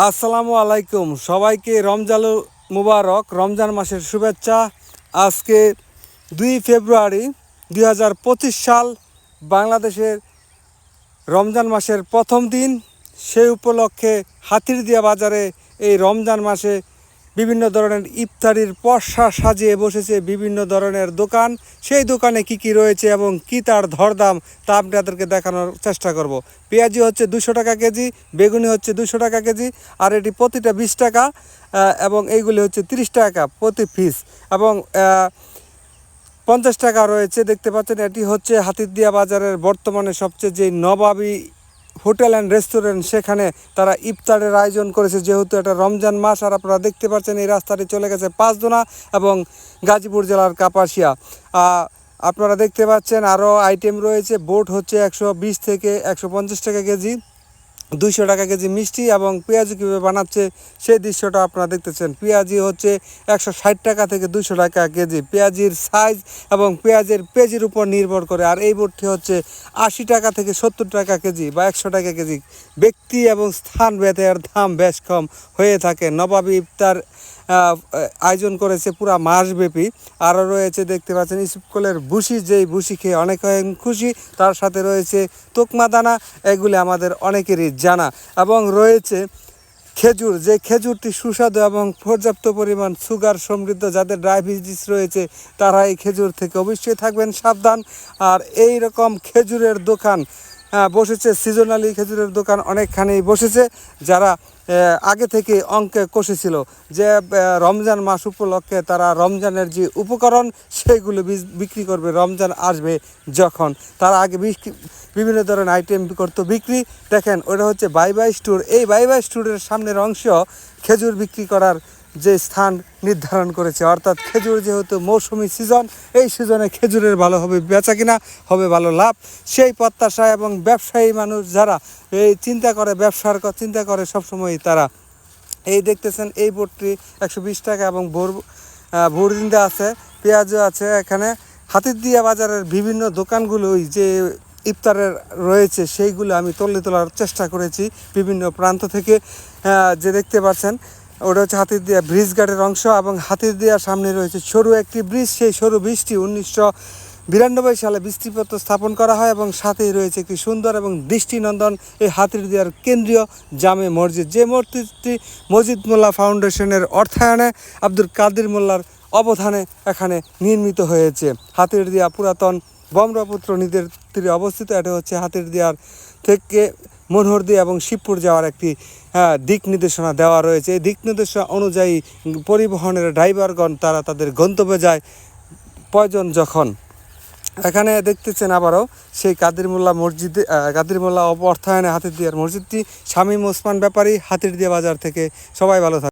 আসসালামু আলাইকুম, সবাইকে রমজান মুবারক। রমজান মাসের শুভেচ্ছা। আজকে 2 ফেব্রুয়ারি 2025 সাল, বাংলাদেশের রমজান মাসের প্রথম দিন। সেই উপলক্ষে হাতিরদিয়া বাজারে এই রমজান মাসে বিভিন্ন ধরনের ইফতারির পসরা সাজিয়ে বসেছে বিভিন্ন ধরনের দোকান। সেই দোকানে কি কি রয়েছে এবং কি তার দরদাম তা আপনাদেরকে দেখানোর চেষ্টা করব। পেঁয়াজি হচ্ছে 200 টাকা কেজি, বেগুনি হচ্ছে 200 টাকা কেজি, আর এটি প্রতিটা 20 টাকা, এবং এইগুলি হচ্ছে 30 টাকা প্রতি পিস, এবং 50 টাকা রয়েছে। দেখতে পাচ্ছেন এটি হচ্ছে হাতিরদিয়া বাজারের বর্তমানে সবচেয়ে যে নবাবী হোটেল অ্যান্ড রেস্টুরেন্ট, সেখানে তারা ইফতারের আয়োজন করেছে, যেহেতু এটা রমজান মাস। আর আপনারা দেখতে পাচ্ছেন এই রাস্তাটি চলে গেছে পাঁচদোনা এবং গাজীপুর জেলার কাপাসিয়া। আপনারা দেখতে পাচ্ছেন আরও আইটেম রয়েছে। বোট হচ্ছে 120 থেকে 150 টাকা কেজি, 200 টাকা কেজি মিষ্টি, এবং পেঁয়াজি কীভাবে বানাচ্ছে সেই দৃশ্যটা আপনারা দেখতেছেন। পেঁয়াজি হচ্ছে 160 টাকা থেকে 200 টাকা কেজি। পেঁয়াজির সাইজ এবং পেঁয়াজের পেজির উপর নির্ভর করে। আর এই বোটটি হচ্ছে 80 টাকা থেকে 70 টাকা কেজি বা 100 টাকা কেজি। ব্যক্তি এবং স্থান ভেদে এর দাম বেশ কম হয়ে থাকে। নবাবী ইফতার আয়োজন করেছে পুরা মাসব্যাপী। আরও রয়েছে, দেখতে পাচ্ছেন স্কুলের ভুসি, যেই ভুসি খেয়ে অনেক খুশি। তার সাথে রয়েছে তোকমা দানা, এগুলি আমাদের অনেকেরই জানা। এবং রয়েছে খেজুর, যে খেজুরটি সুস্বাদু এবং পর্যাপ্ত পরিমাণ সুগার সমৃদ্ধ। যাদের ডায়াবেটিস রয়েছে তারা এই খেজুর থেকে অবশ্যই থাকবেন সাবধান। আর এই রকম খেজুরের দোকান বসেছে, সিজনালি খেজুরের দোকান অনেকখানি বসেছে। যারা আগে থেকে অঙ্কে কষেছিল যে রমজান মাস উপলক্ষে তারা রমজানের যে উপকরণ সেইগুলো বিক্রি করবে রমজান আসবে যখন, তারা আগে বিভিন্ন ধরনের আইটেম করতো বিক্রি। দেখেন ওটা হচ্ছে বাই বাই স্টোর। এই বাই বাই স্টোরের সামনের অংশ খেজুর বিক্রি করার যে স্থান নির্ধারণ করেছে, অর্থাৎ খেজুর যেহেতু মৌসুমি সিজন, এই সিজনে খেজুরের ভালো হবে বেচা কিনা, হবে ভালো লাভ, সেই প্রত্যাশায়। এবং ব্যবসায়ী মানুষ যারা এই চিন্তা করে, ব্যবসার চিন্তা করে সবসময়, তারা এই দেখতেছেন এই বোটটি 120 টাকা, এবং ভোরদিন্দা আছে, পেঁয়াজও আছে। এখানে হাতিরদিয়া বাজারের বিভিন্ন দোকানগুলোই যে ইফতারের রয়েছে সেইগুলো আমি তোলার চেষ্টা করেছি বিভিন্ন প্রান্ত থেকে। যে দেখতে পাচ্ছেন ওটা হচ্ছে হাতিরদিয়া ব্রিজ ঘাটের অংশ, এবং হাতিরদিয়ার সামনে রয়েছে সরু একটি ব্রিজ। সেই সরু ব্রিজটি 1992 সালে ভিত্তিপ্রস্তর স্থাপন করা হয়, এবং সাথেই রয়েছে একটি সুন্দর এবং দৃষ্টিনন্দন এই হাতিরদিয়ার কেন্দ্রীয় জামে মসজিদ, যে মসজিদটি মজিদ মোল্লা ফাউন্ডেশনের অর্থায়নে আব্দুল কাদের মোল্লার অবদানে এখানে নির্মিত হয়েছে। হাতিরদিয়া পুরাতন ব্রহ্মপুত্র নদীর তীরে অবস্থিত। এটা হচ্ছে হাতিরদিয়ার থেকে মনোহরদিয়া এবং শিবপুর যাওয়ার একটি দিক নির্দেশনা দেওয়া রয়েছে। এই দিক নির্দেশনা অনুযায়ী পরিবহনের ড্রাইভারগণ তারা তাদের গন্তব্যে যায় প্রয়োজন যখন। এখানে দেখতেছেন আবারও সেই কাদের মোল্লা মসজিদে, কাদের মোল্লা অর্থায়নে হাতিরদিয়ার মসজিদটি। শামীম ওসমান ব্যাপারী, হাতিরদিয়া বাজার থেকে। সবাই ভালো থাকে।